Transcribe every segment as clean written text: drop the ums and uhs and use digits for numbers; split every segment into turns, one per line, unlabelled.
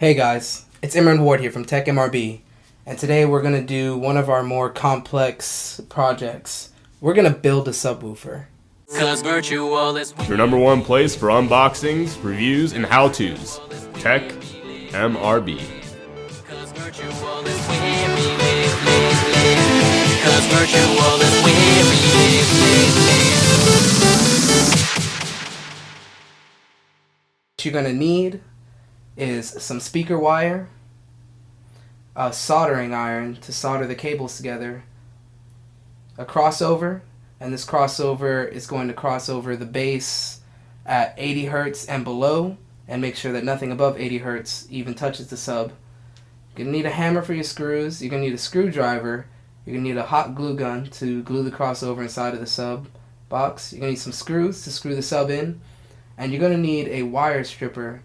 Hey guys, it's Imran Ward here from Tech MRB, and today we're going to do one of our more complex projects. We're going to build a subwoofer.
Your number one place for unboxings, reviews, and how-tos. Tech MRB.
What you're going to need is some speaker wire, a soldering iron to solder the cables together, a crossover, and this crossover is going to cross over the base at 80 Hertz and below and make sure that nothing above 80 Hertz even touches the sub. You're going to need a hammer for your screws, you're going to need a screwdriver, you're going to need a hot glue gun to glue the crossover inside of the sub box, you're going to need some screws to screw the sub in, and you're going to need a wire stripper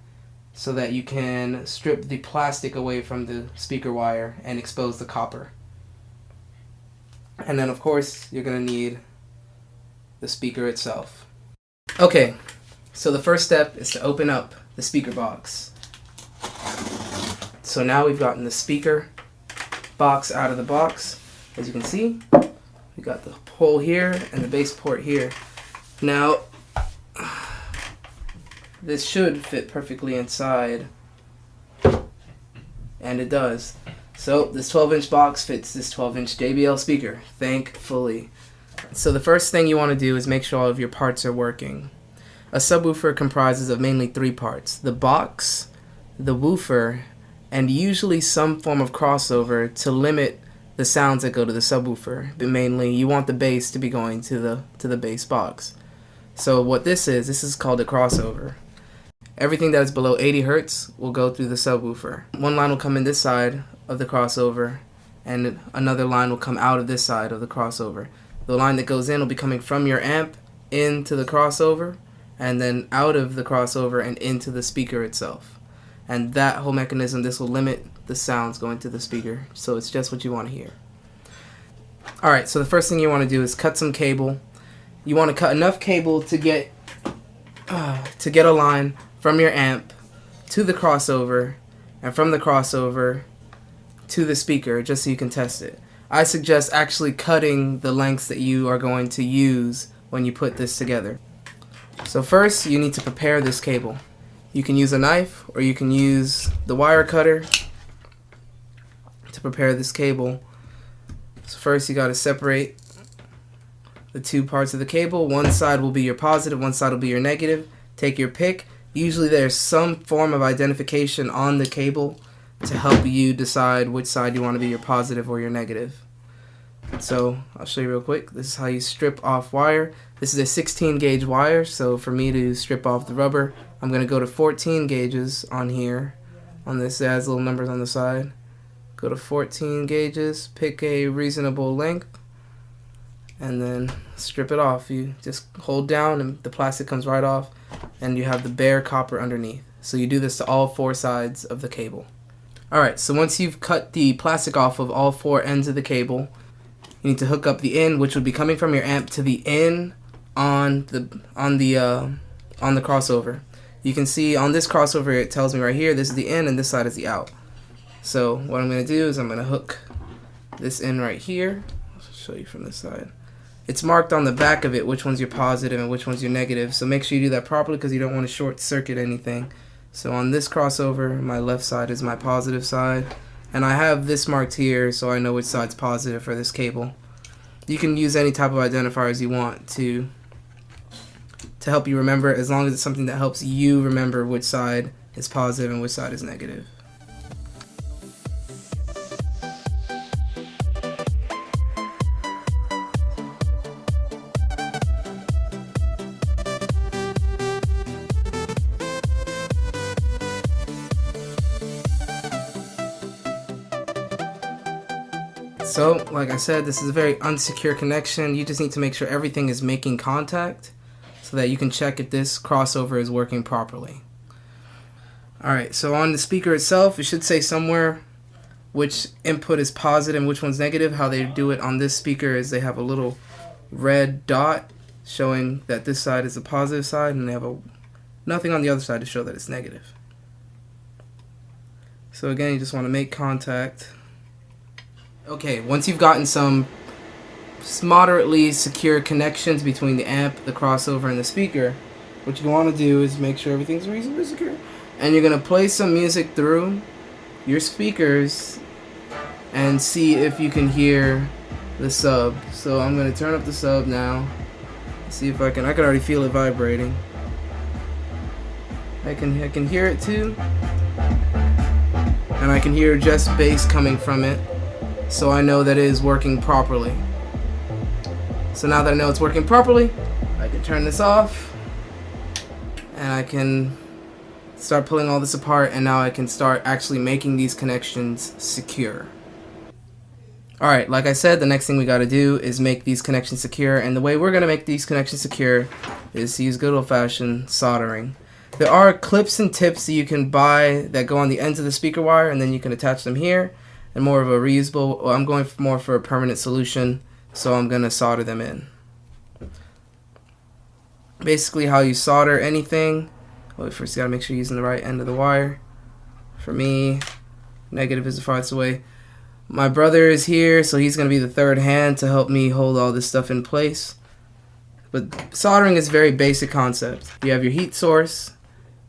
so that you can strip the plastic away from the speaker wire and expose the copper. And then of course you're going to need the speaker itself. Okay, so the first step is to open up the speaker box. So now we've gotten the speaker box out of the box. As you can see, we got the hole here and the base port here. Now this should fit perfectly inside, and it does. So this 12-inch box fits this 12-inch JBL speaker, thankfully. So the first thing you want to do is make sure all of your parts are working. A subwoofer comprises of mainly three parts: the box, the woofer, and usually some form of crossover to limit the sounds that go to the subwoofer. But mainly you want the bass to be going to the bass box. So what this is called a crossover. Everything that is below 80 Hertz will go through the subwoofer. One line will come in this side of the crossover, and another line will come out of this side of the crossover. The line that goes in will be coming from your amp into the crossover, and then out of the crossover and into the speaker itself. And that whole mechanism, this will limit the sounds going to the speaker, so it's just what you want to hear. Alright, so the first thing you want to do is cut some cable. You want to cut enough cable to get a line from your amp to the crossover, and from the crossover to the speaker, just so you can test it. I suggest actually cutting the lengths that you are going to use when you put this together. So first you need to prepare this cable. You can use a knife or you can use the wire cutter to prepare this cable. So first you got to separate the two parts of the cable. One side will be your positive, one side will be your negative. Take your pick. Usually there's some form of identification on the cable to help you decide which side you want to be your positive or your negative. So I'll show you real quick. This is how you strip off wire. This is a 16 gauge wire, so for me to strip off the rubber, I'm going to go to 14 gauges on here. On this, it has little numbers on the side. Go to 14 gauges, pick a reasonable length, and then strip it off. You just hold down and the plastic comes right off, and you have the bare copper underneath. So you do this to all four sides of the cable. Alright, so once you've cut the plastic off of all four ends of the cable, you need to hook up the in, which would be coming from your amp, to the in on the crossover. You can see on this crossover it tells me right here this is the in and this side is the out. So what I'm going to do is I'm going to hook this in right here. I'll show you from this side. It's marked on the back of it which one's your positive and which one's your negative, so make sure you do that properly because you don't want to short circuit anything. So on this crossover, my left side is my positive side, and I have this marked here so I know which side's positive for this cable. You can use any type of identifiers you want to help you remember, as long as it's something that helps you remember which side is positive and which side is negative. So, like I said, this is a very unsecure connection. You just need to make sure everything is making contact so that you can check if this crossover is working properly. Alright, so on the speaker itself, it should say somewhere which input is positive and which one's negative. How they do it on this speaker is they have a little red dot showing that this side is the positive side, and they have nothing on the other side to show that it's negative. So again, you just want to make contact. Okay, once you've gotten some moderately secure connections between the amp, the crossover, and the speaker, what you want to do is make sure everything's reasonably secure. And you're going to play some music through your speakers and see if you can hear the sub. So I'm going to turn up the sub now. See if I can already feel it vibrating. I can hear it too. And I can hear just bass coming from it. So I know that it is working properly. So now that I know it's working properly, I can turn this off. And I can start pulling all this apart, and now I can start actually making these connections secure. Alright, like I said, the next thing we gotta do is make these connections secure, and the way we're gonna make these connections secure is to use good old-fashioned soldering. There are clips and tips that you can buy that go on the ends of the speaker wire, and then you can attach them here, and more of a reusable, I'm going more for a permanent solution, so I'm gonna solder them in. Basically how you solder anything, well, first you gotta make sure you're using the right end of the wire. For me, negative is the farthest away. My brother is here, so he's going to be the third hand to help me hold all this stuff in place. But soldering is a very basic concept. You have your heat source,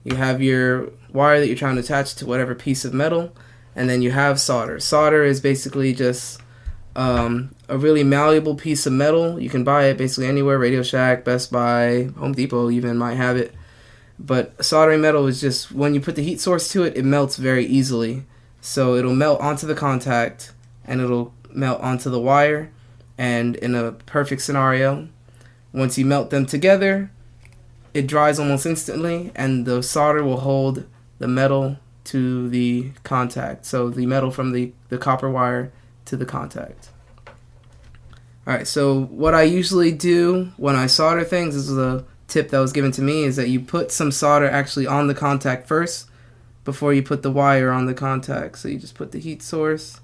you have your wire that you're trying to attach to whatever piece of metal, and then you have solder. Solder is basically just a really malleable piece of metal. You can buy it basically anywhere, Radio Shack, Best Buy, Home Depot even might have it. But soldering metal is just, when you put the heat source to it, it melts very easily. So it'll melt onto the contact, and it'll melt onto the wire, and in a perfect scenario, once you melt them together, it dries almost instantly, and the solder will hold the metal to the contact. So the metal from the copper wire to the contact. Alright, so what I usually do when I solder things, this is a tip that was given to me, is that you put some solder actually on the contact first before you put the wire on the contact. So you just put the heat source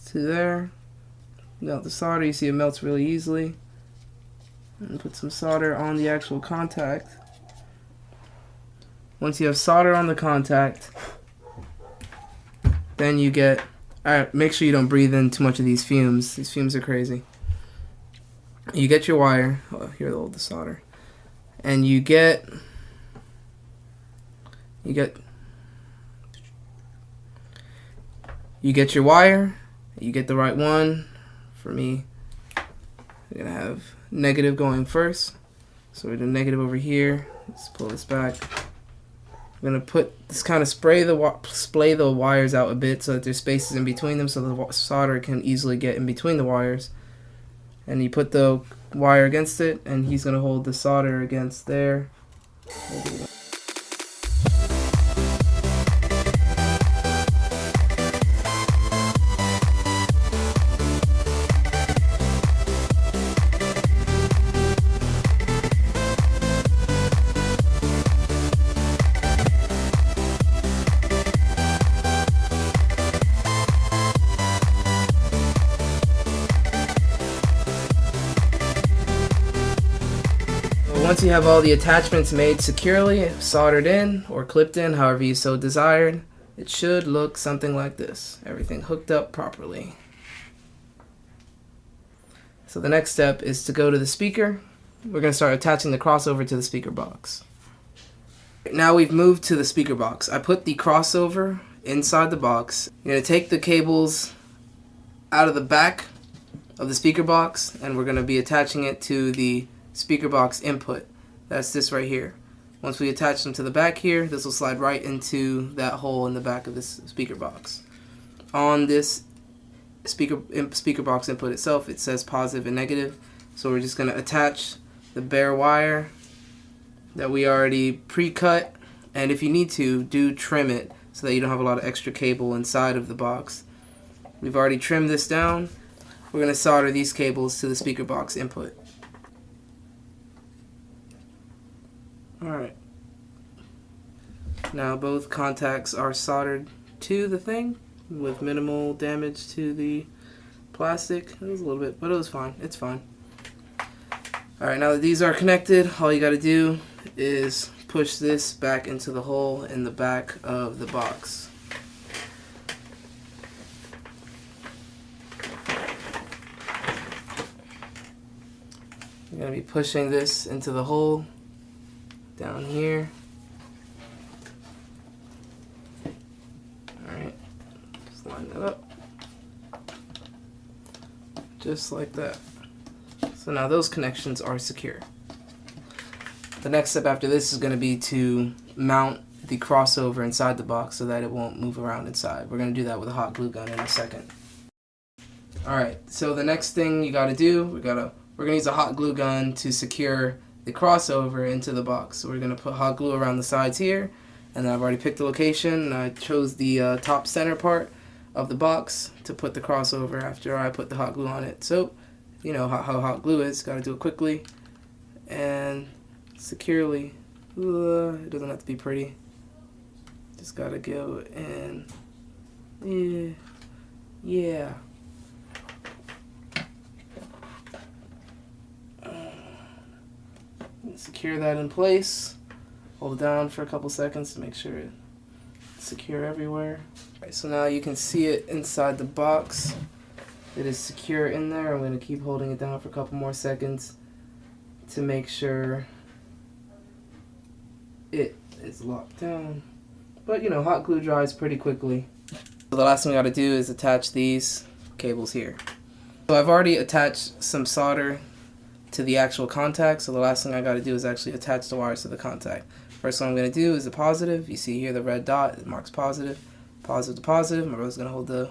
to there, melt the solder, you see it melts really easily, and put some solder on the actual contact. Once you have solder on the contact, then you get, alright, make sure you don't breathe in too much of these fumes are crazy. You get your wire, oh, here hold the solder, and you get your wire, you get the right one. For me, we're going to have negative going first, so we're doing negative over here. Let's pull this back. I'm going to put this, kind of splay the wires out a bit so that there's spaces in between them so the solder can easily get in between the wires. And you put the wire against it, and he's going to hold the solder against there. Once you have all the attachments made securely, soldered in or clipped in, however you so desired, it should look something like this. Everything hooked up properly. So the next step is to go to the speaker. We're going to start attaching the crossover to the speaker box. Now we've moved to the speaker box. I put the crossover inside the box. You're going to take the cables out of the back of the speaker box, and we're going to be attaching it to the speaker box input. That's this right here. Once we attach them to the back here, this will slide right into that hole in the back of this speaker box. On this speaker box input itself, it says positive and negative, so we're just going to attach the bare wire that we already pre-cut, and if you need to, do trim it so that you don't have a lot of extra cable inside of the box. We've already trimmed this down. We're going to solder these cables to the speaker box input. Alright, now both contacts are soldered to the thing with minimal damage to the plastic. It was a little bit, but it was fine. It's fine. Alright, now that these are connected, all you got to do is push this back into the hole in the back of the box. You're going to be pushing this into the hole down here. Alright, just line that up. Just like that. So now those connections are secure. The next step after this is going to be to mount the crossover inside the box so that it won't move around inside. We're going to do that with a hot glue gun in a second. Alright, so the next thing you got to do, we're going to use a hot glue gun to secure the crossover into the box. So we're going to put hot glue around the sides here, and then I've already picked the location, and I chose the top center part of the box to put the crossover after I put the hot glue on it. So, you know how hot glue is, got to do it quickly and securely. It doesn't have to be pretty. Just got to go and yeah. Secure that in place. Hold it down for a couple seconds to make sure it's secure everywhere. Alright, so now you can see it inside the box. It is secure in there. I'm going to keep holding it down for a couple more seconds to make sure it is locked down. But you know, hot glue dries pretty quickly. So the last thing we got to do is attach these cables here. So I've already attached some solder to the actual contact, so the last thing I got to do is actually attach the wires to the contact. First one I'm going to do is the positive. You see here the red dot, it marks positive. Positive to positive. My brother's going to hold the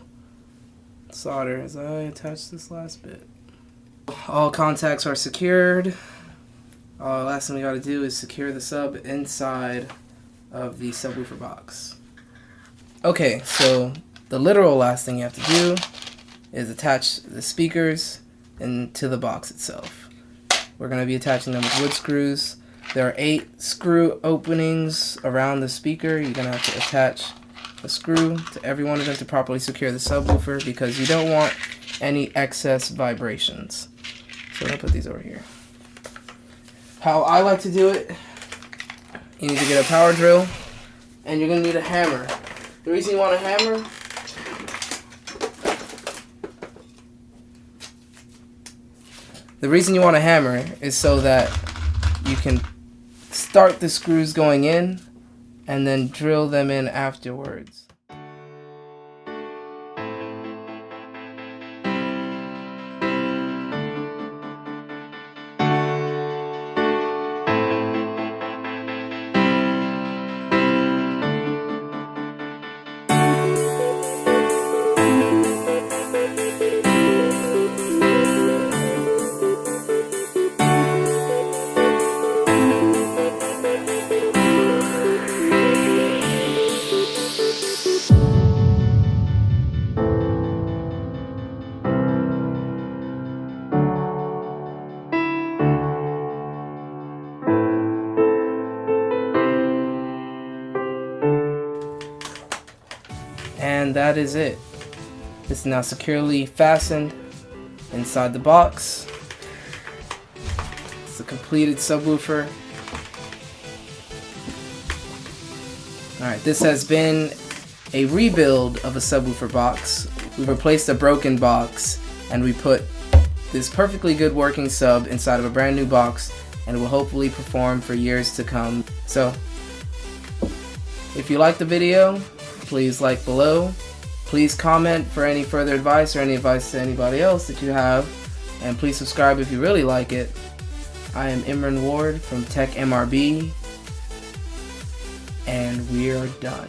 solder as I attach this last bit. All contacts are secured. Last thing we got to do is secure the sub inside of the subwoofer box. Okay, so the literal last thing you have to do is attach the speakers into the box itself. We're going to be attaching them with wood screws. There are 8 screw openings around the speaker. You're going to have to attach a screw to every one of them to properly secure the subwoofer because you don't want any excess vibrations. So I'm going to put these over here. How I like to do it, you need to get a power drill and you're going to need a hammer. The reason you want a hammer is so that you can start the screws going in and then drill them in afterwards. And that is it. It's now securely fastened inside the box. It's a completed subwoofer. Alright, this has been a rebuild of a subwoofer box. We replaced a broken box and we put this perfectly good working sub inside of a brand new box, and it will hopefully perform for years to come. So, if you liked the video, please like below. Please comment for any further advice or any advice to anybody else that you have. And please subscribe if you really like it. I am Imran Ward from Tech MRB. And we're done.